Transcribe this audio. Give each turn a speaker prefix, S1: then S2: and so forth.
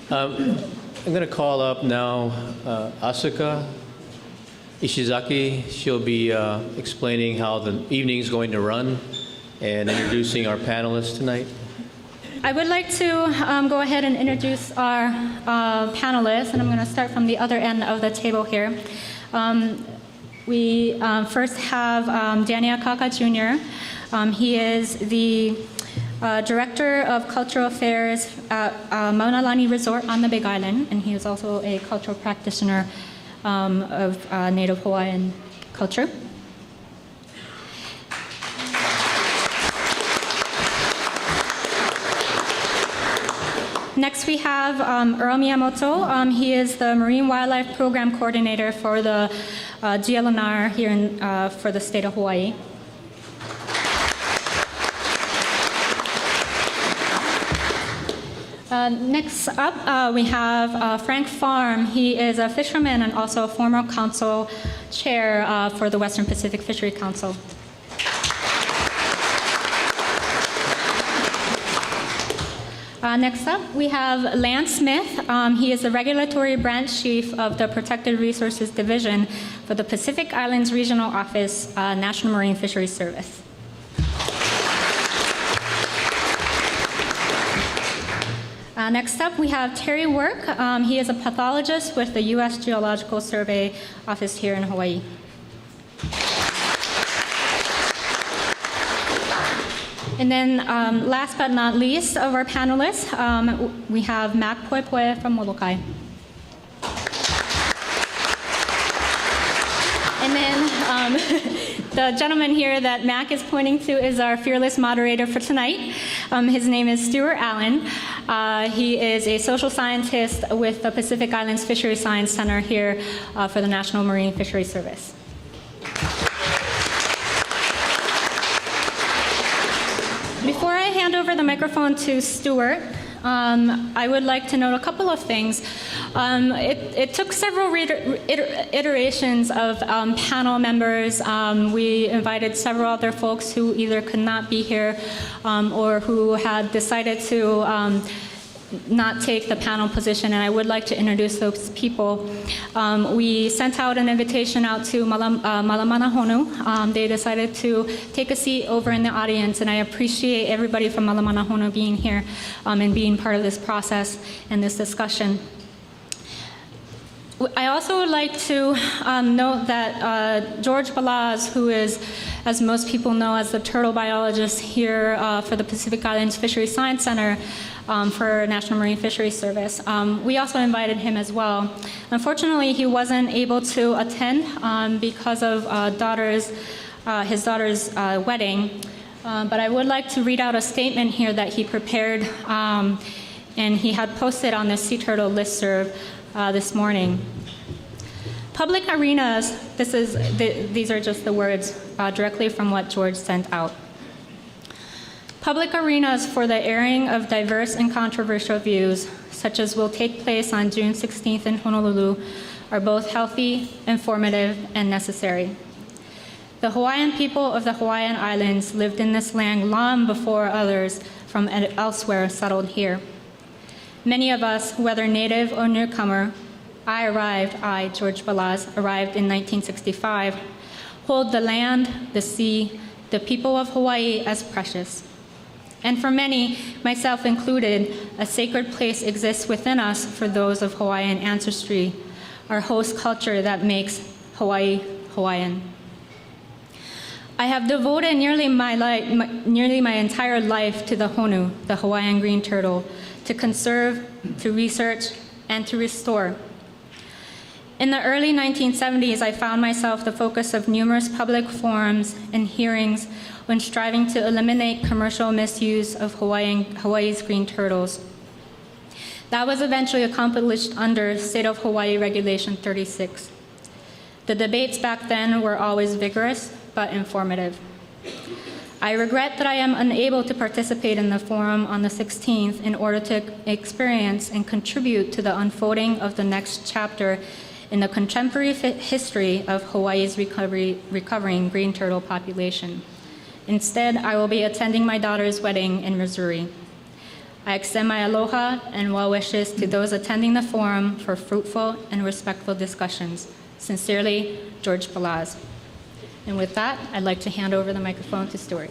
S1: I'm going to call up now Asuka Ishizaki. She'll be explaining how the evening is going to run and introducing our panelists tonight.
S2: I would like to go ahead and introduce our panelists, and I'm going to start from the other end of the table here. We first have Danny Akaka Jr. He is the Director of Cultural Affairs at Mauna Lani Resort on the Big Island, and he is also a cultural practitioner of Native Hawaiian culture. Next we have Earl Miyamoto. He is the Marine Wildlife Program Coordinator for the GLNR here for the state of Hawaii. Next up, we have Frank Farm. He is a fisherman and also a former council chair for the Western Pacific Fishery Council. Next up, we have Lance Smith. He is the Regulatory Branch Chief of the Protected Resources Division for the Pacific Islands Regional Office, National Marine Fisheries Service. Next up, we have Terry Work. He is a pathologist with the U.S. Geological Survey Office here in Hawaii. And then last but not least of our panelists, we have Mac Poepoe from Molokai. And then the gentleman here that Mac is pointing to is our fearless moderator for tonight. His name is Stuart Allen. He is a social scientist with the Pacific Islands Fishery Science Center here for the National Marine Fisheries Service. Before I hand over the microphone to Stuart, I would like to note a couple of things. It took several iterations of panel members. We invited several other folks who either could not be here or who had decided to not take the panel position, and I would like to introduce those people. We sent out an invitation out to Malamana Honu. They decided to take a seat over in the audience, and I appreciate everybody from Malamana Honu being here and being part of this process and this discussion. I also would like to note that George Balaz, who is, as most people know, as the turtle biologist here for the Pacific Islands Fisheries Science Center for National Marine Fisheries Service, we also invited him as well. Unfortunately, he wasn't able to attend because of his daughter's wedding, but I would like to read out a statement here that he prepared and he had posted on the Sea Turtle listserv this morning. Public arenas, these are just the words directly from what George sent out. Public arenas for the airing of diverse and controversial views, such as will take place on June 16th in Honolulu, are both healthy, informative, and necessary. The Hawaiian people of the Hawaiian Islands lived in this land long before others from elsewhere settled here. Many of us, whether native or newcomer, George Balaz, arrived in 1965, hold the land, the sea, the people of Hawaii as precious. And for many, myself included, a sacred place exists within us for those of Hawaiian ancestry, our host culture that makes Hawaii Hawaiian. I have devoted nearly my entire life to the Honu, the Hawaiian green turtle, to conserve, to research, and to restore. In the early 1970s, I found myself the focus of numerous public forums and hearings when striving to eliminate commercial misuse of Hawaii's green turtles. That was eventually accomplished under State of Hawaii Regulation 36. The debates back then were always vigorous but informative. I regret that I am unable to participate in the forum on the 16th in order to experience and contribute to the unfolding of the next chapter in the contemporary history of Hawaii's recovering green turtle population. Instead, I will be attending my daughter's wedding in Missouri. I extend my aloha and well wishes to those attending the forum for fruitful and respectful discussions. Sincerely, George Balaz. And with that, I'd like to hand over the microphone to Stuart.